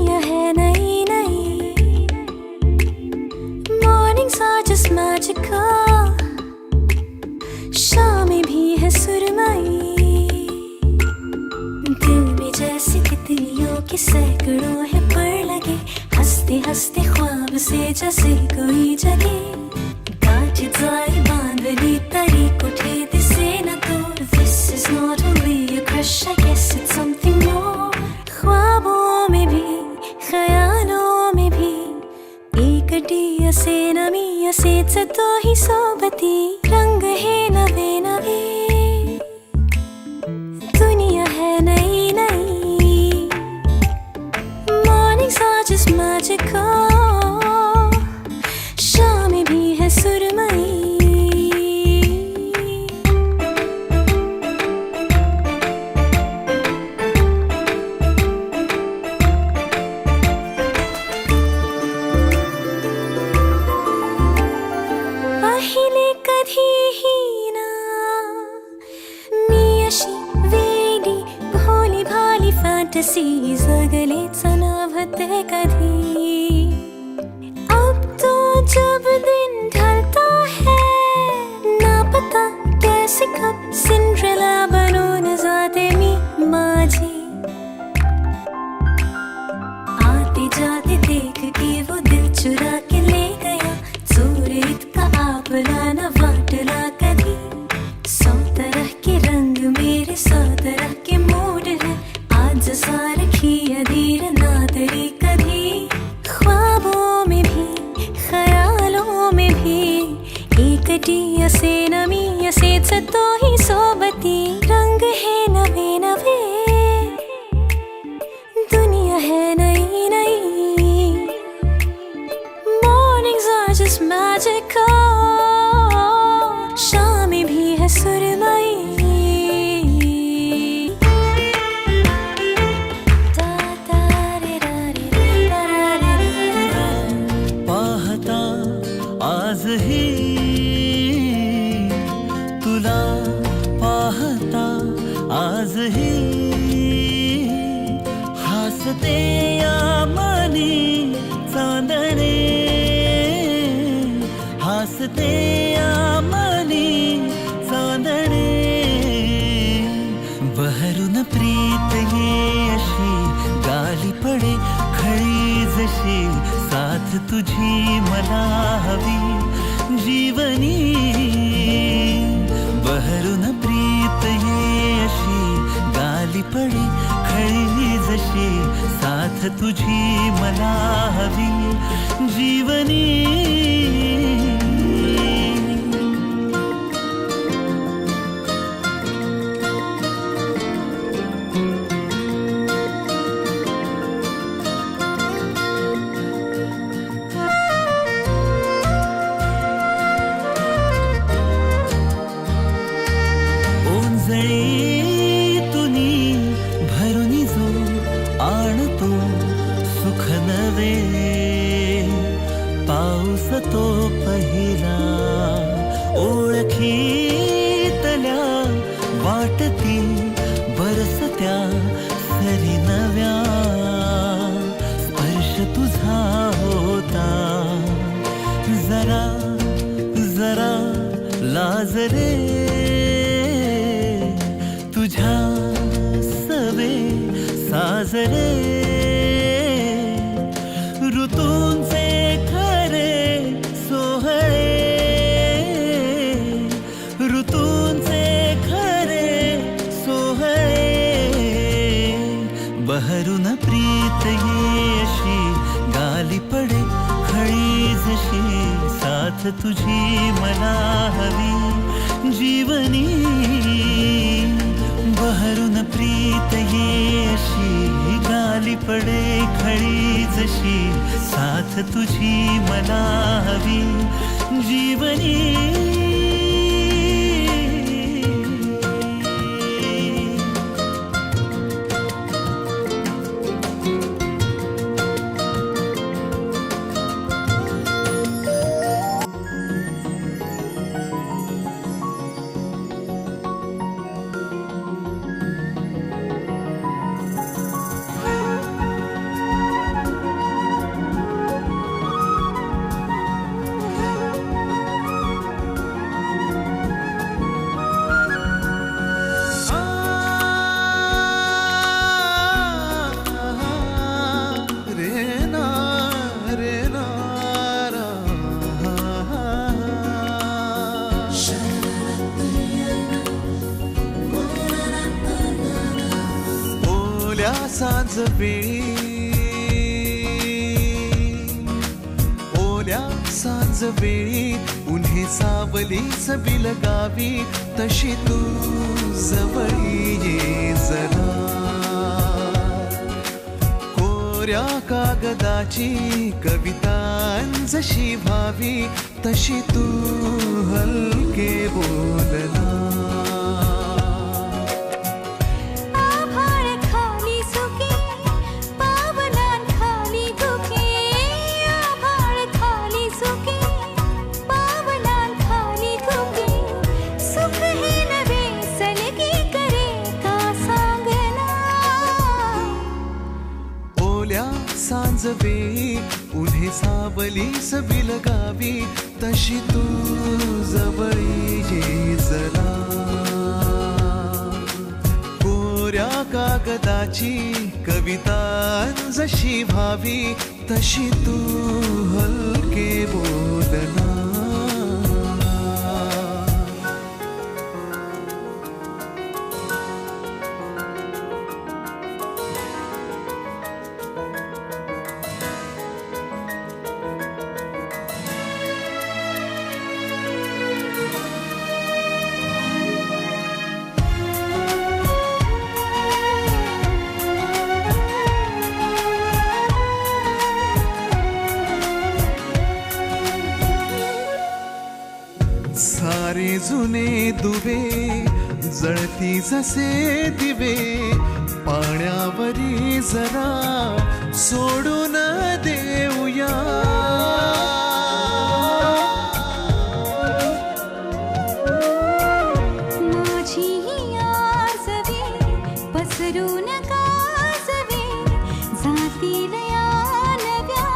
दुनिया है नई नई, मॉर्निंग्स आर जस्ट मैजिकल, शामें भी है सुरमई, दिल में जैसे तितलियों के सैकड़ों है पर लगे, हंसते हंसते ख्वाब से जैसे कोई जगे, गांठ जाए बांधनी तारीख उठे दिसे न तो, this is not only a crush, I guess it's something more, ख्वाबों में भी ख्यालों में भी एकटी असे नमी असे तो ही सोबती, रंग है नवे नवे, दुनिया है नई नई, मॉर्निंग्स आर जस्ट मैजिकल, शामें भी है सुरमई। पहिले कधीही ना मी अशी वेडी भोली भाली फॅन्टसी जगलेच नव्हते कधी, अब तो जब दिन ढलता है ना पता कैसे कब सिंड्रेला बनून जाते मी माझी, आते जाते देख के वो दिल चुरा के ले गया, चोर इतका आपला न वाटला कधी, सौ तरह के रंग मेरे सौ तरह के मूड है, आज सारखी अधीर ना तरी कधी, ख्वाबों में भी ख्यालों में भी एकटी असे नमी असेच तो ही सोबती, रंग है नवे नवे, दुनिया है नई नई, मॉर्निंग्स आर जस्ट मैजिकल, शामें भी है सुरमई। पाहता आजही तुला, पाहता आजही हसते या मनी चांदणे, हसते या मनी चांदणे, बहरून प्रीत ये अशी गाली पडे खळी जशी, साथ तुझी मला हवी जीवनी, बहरून प्रीत ये अशी गाली पडे खळी जशी, साथ तुझी मला हवी जीवनी। तुनी भरुनी जो आणतो सुख नवे, पाऊस तो पहिला ओळखीतल्या वाटती बरसत्या सरी नव्या, स्पर्श तुझा होता जरा जरा लाजरे, तुझ्या सवे साजरे, ऋतूंचे खरे सोहळे, ऋतूंचे खरे सोहळे, बहरून प्रीत येशी गाली पडे खळी जशी, साथ तुझी मला हवी जीवनी, बहरून प्रीत येशी गाली पडे खळी जशी, साथ तुझी मला हवी जीवनी। सांज वेळी, ओल्या सांज वेळी उन्हे सावलीच बिलगावी, तशी तू जवळी ये जरा. कोऱ्या कागदाची कविता जशी व्हावी, तशी तू हलके बोलना. सांज वेळी उन्हे सावलीस बिलगावी, तशी तू जवळी ये जरा. कोऱ्या कागदाची कविता जशी व्हावी, तशी तू हलके बोलना. सारे जुने दुवे जळती जसे दिवे, पाण्यावरी जरा सोडून देऊया. माझी ही आसवे पसरून कासवे, जातील या नव्या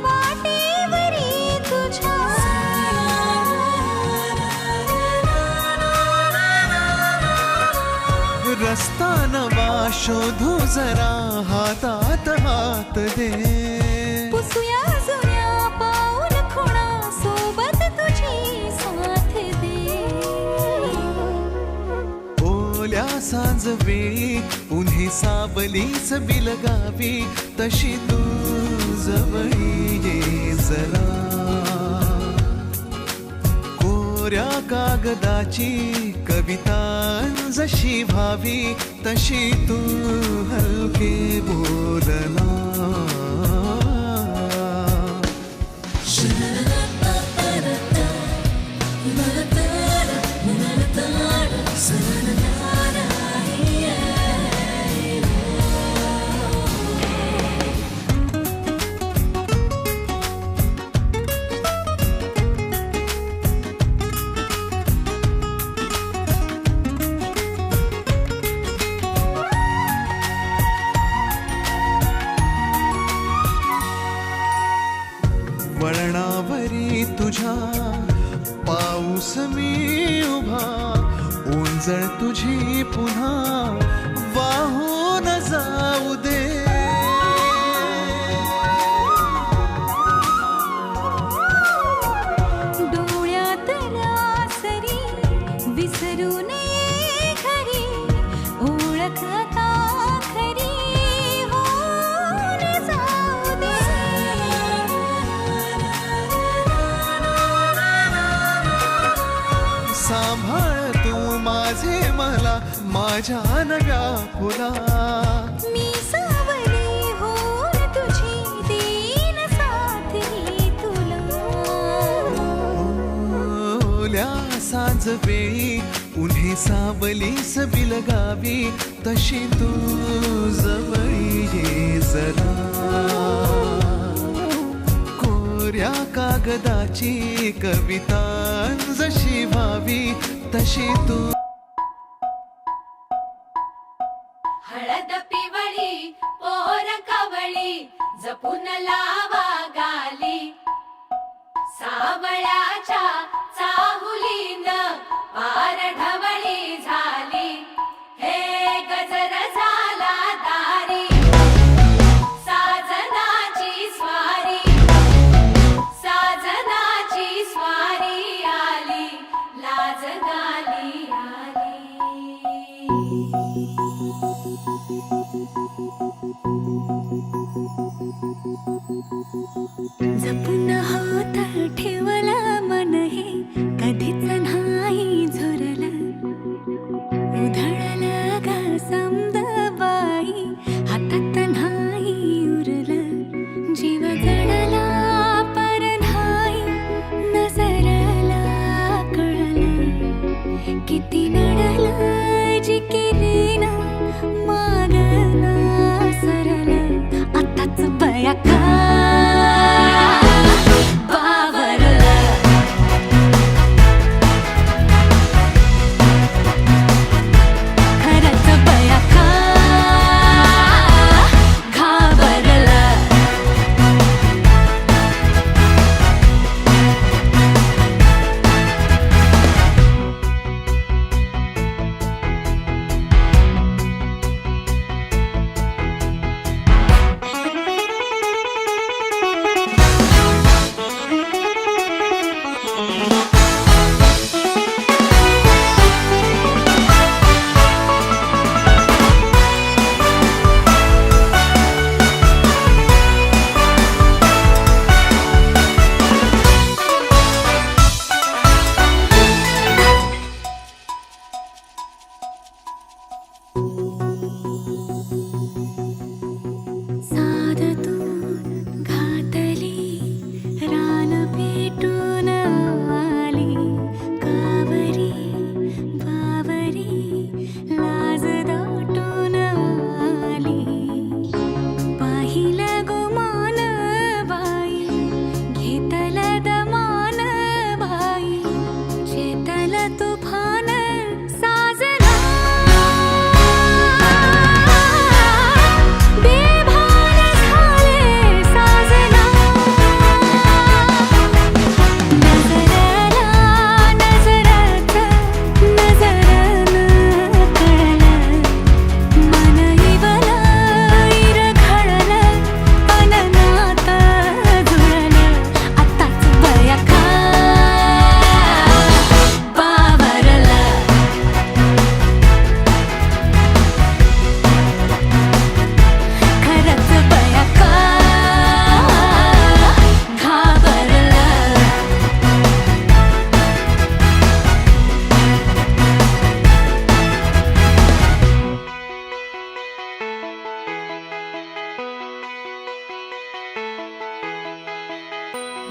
वाटेवरी तुझ्या. रस्ता नवा शोधू जरा, हातात हात दे. पुसूया जुन्या पाऊल खुणा, सोबत तुझी साथ दे. ओल्या सांज वेळी उन्हे सावलीच बिलगावी, तशी तू जवळी ये जरा. कोऱ्या कागदाची कविता जशी व्हावी, तशी तू हलके बोलना. वळणावरी तुझ्या पाऊस मी उभा, ओंजळ तुझी पुन्हा वाहून जाऊ दे. डोळ्यातल्या सरी विसरू नये खरी, ओळख आता खरी होऊन जाऊ दे. सांभाळ तू माझे मला माझ्या नव्या फुला. मी सावली होऊन तुझी देईन साथ ही तुला. ओल्या सांज वेळी उन्हे सावलीस बिलगावी, तशी तू जवळी ये जरा. कोऱ्या कागदाची कविता जशी व्हावी, तशी तू. हळद पिवळी पोर कवळी जपून लावा गाली, सावळ्याच्या चाहुलीन पार ढवळी झाली. हे गजर झाला दारी, साजनाची स्वारी, साजनाची स्वारी आली, लाज गाली आली. जपून होत ठेवलं मन हे कधीच नाही झुरलं उधळलं ग समद बाई हातात नाही उरलं जीव जडला पर नाही नजरला कळलं किती नडलं जिकिरीन मागला सरलं आताच बया का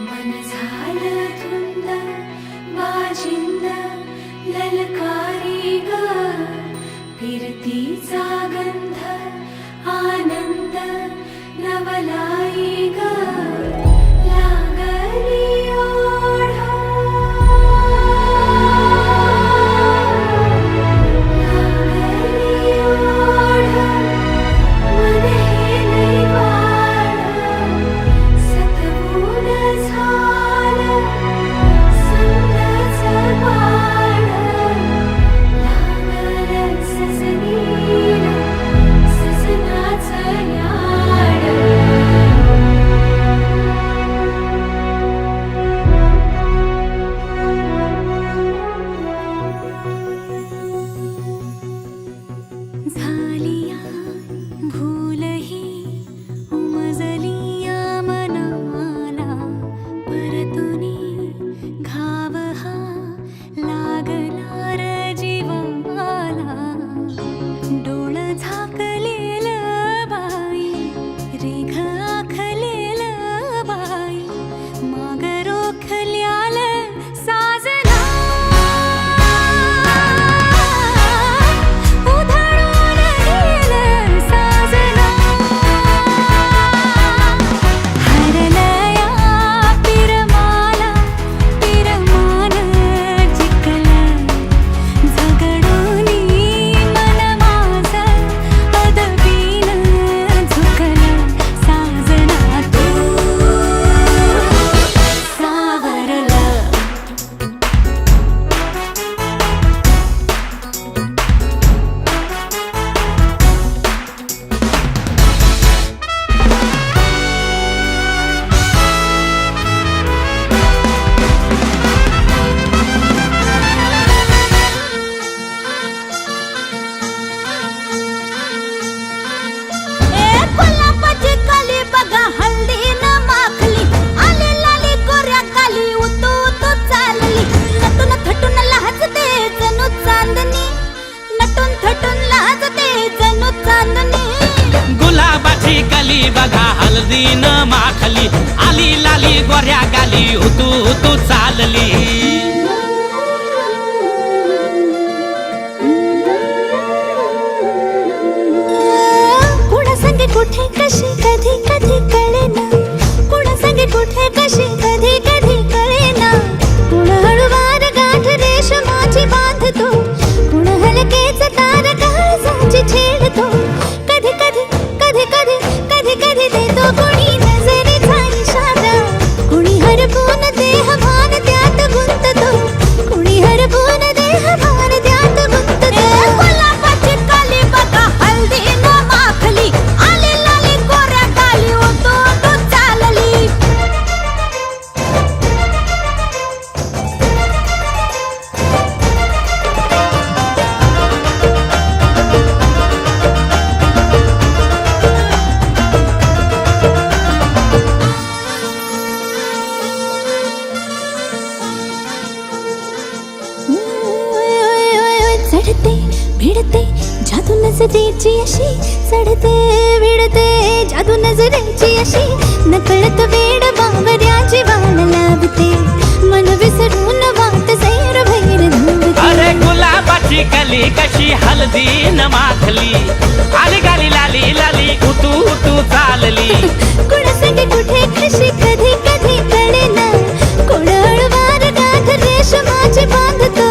मन झालं धुंद वाजिंद ललकारी ग फिरतीचा गंध आनंद नवलाई ग लागली ओढ लागली ओढ मन हे लई वाढ सतबूड झालं समजाचं बाळ लागलं सजनीला सजनाचं याड गाली बघा हळदीन माखली आली लाली गोऱ्या गाली हुतू हुतू चालली कुणा संगे कुठे कशी कधी कधी कळेना कुणा संगे कुठे कशी कधी कधी कळेना कुण हळूवार गाठ रेशमाची बांधतो कुण हलकेच तार काळजाची छेडतो कधी कधी कधी कधी कधी कधी देतो कुणी नजरेचा इशारा कुणी हरपून देह भान त्यात गुंततो कुणी हरपून देह भान त्यात गुंततो गुलाबाची काली बघा हल्दी न माखली आली लाली गोऱ्या गाली होतो तो चालली चढते भिडते जादू नजरेची अशी चढते भिडते जादू नजरेची अशी नकळत वेड बावऱ्याची वाण लावते मन विसरून वाट सैर भैर धावते अरे गुलाबाची कली कशी हळदीन माखली आली गाली लाली लाली हुतू हुतू चालली कुणा संगे कुठे कशी कधी कधी कळेना कोण हळूवार गाठ रेशमाची बांधतो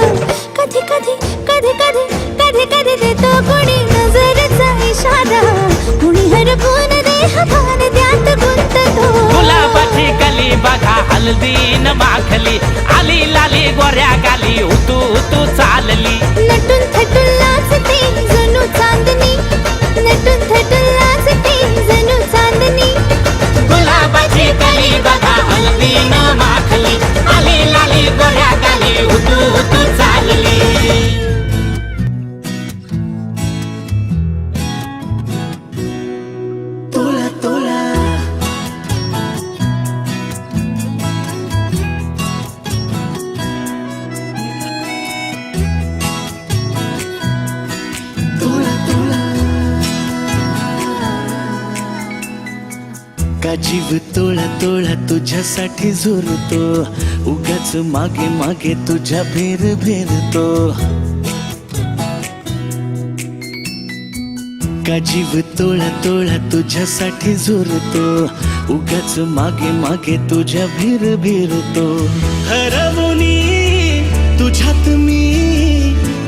कधी कधी कधी कधी कधी कधी देतो कुणी नजरेचा इशारा कुणी हरपून देह भान त्यात गुंततो गुलाबाची कली बघा हळदीन माखली आली लाली गोऱ्या गाली हुतू हुतू चालली नटून थटून लाजते जणू चांदणी नटून थटून लाजते जणू चांदणी गुलाबाची कली बघा हळदीन माखली आली लाली गोऱ्या गाली हुतू हुतू चालली तोला तोला तोला तोला का जीव तोळा तोळा तुझ्यासाठी झुरतो उगाच मागे मागे तुझ्या भेर भेरतो का जीव तोळा तोळा तुझ्यासाठी झुरतो उगाच मागे मागे तुझ्या भेर भेरतो हरवुनी तुझ्यात मी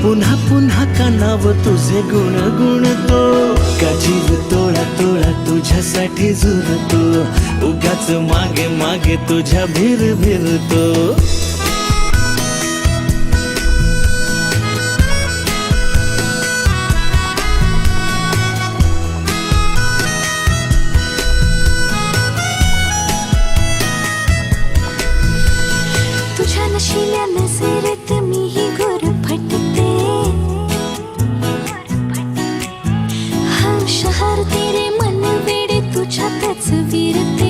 पुन्हा पुन्हा कानाव तुझे गुण गुणतो का जीव तोळा तोळा तुझ्यासाठी झुरतो उगाच मागे मागे तुझ्या भेर भेरतो तुझ्या नशिल्या नजरेत मीही गोर फटते हा शहर तेरे मन वेडे तुझ्यातच विरते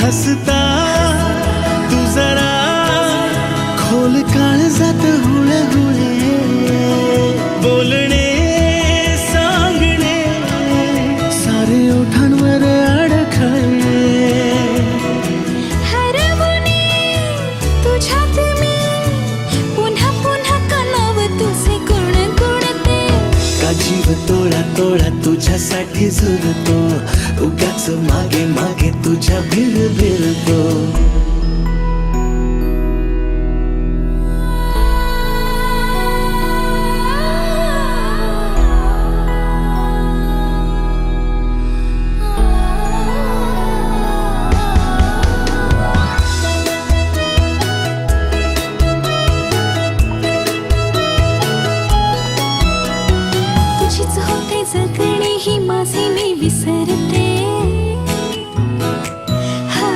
हसता तू जरा खोल काळजात हुळे हुळे बोलणे सांगणे सारे ओठांवर अडखळे हरवुनी तुझ्यात मी पुन्हा पुन्हा कानाव तुझे गुण गुणते का जीव तोळा तोळा तुझ्यासाठी झुरतो उगाच मागे मागे तुझ्या भेर भेरतो तुझीच होते जगणे ही माझे मी विसरते हा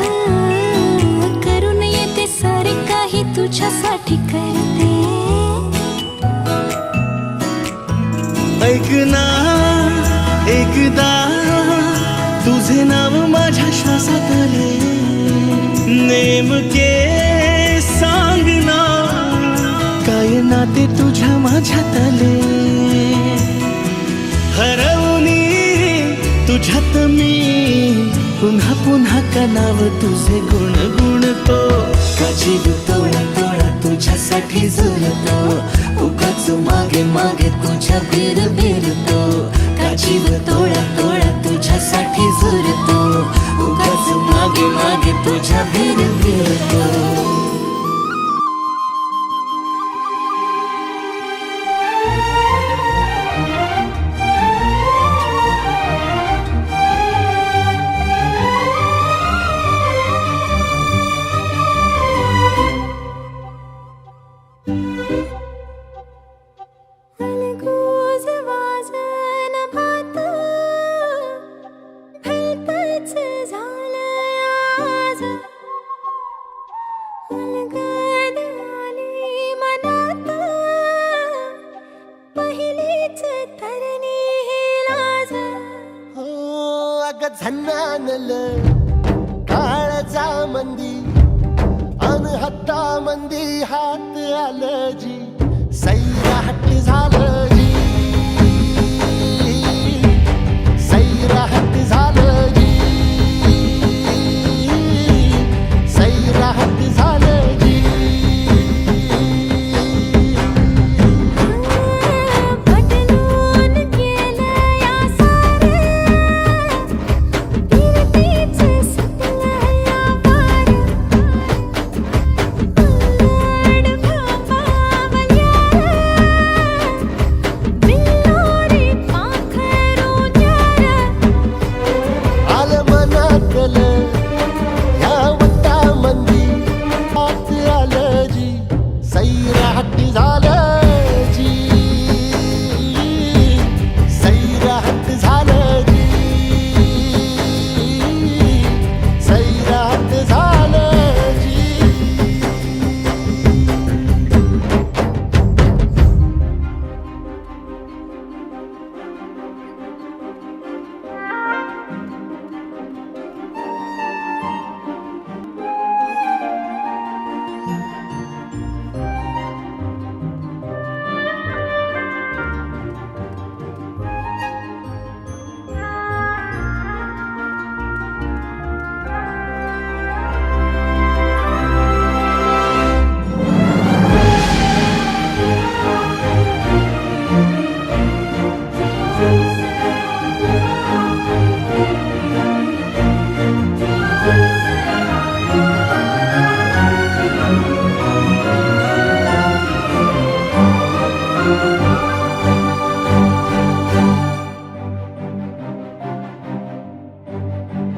करून येते सारे काही तुझ्यासाठी करते ऐक ना एकदा तुझे नाव माझ्या श्वासात आले नेमके सांग ना काय नाते तुझ्या माझ्यात आले हरव तुझ्यात मी पुन्हा पुन्हा का नाव तुझे गुणगुणतो का जीव तोळा तोळा तुझ्यासाठी झुलतो उगाच मागे मागे तुझ्या बीर बीरतो का जीव तोळा तोळा तुझ्यासाठी झुलतो उगाच मागे मागे तुझ्या बीर बीरतो अलगोज वाजन भात भलतंच झालंय आज अलगद आली मनात पहिलीच तरणी ही लाज अग झन्नानल काळजा मंदी अन हत्ता मंदी हात आलं जी सैरा हट्टी झालं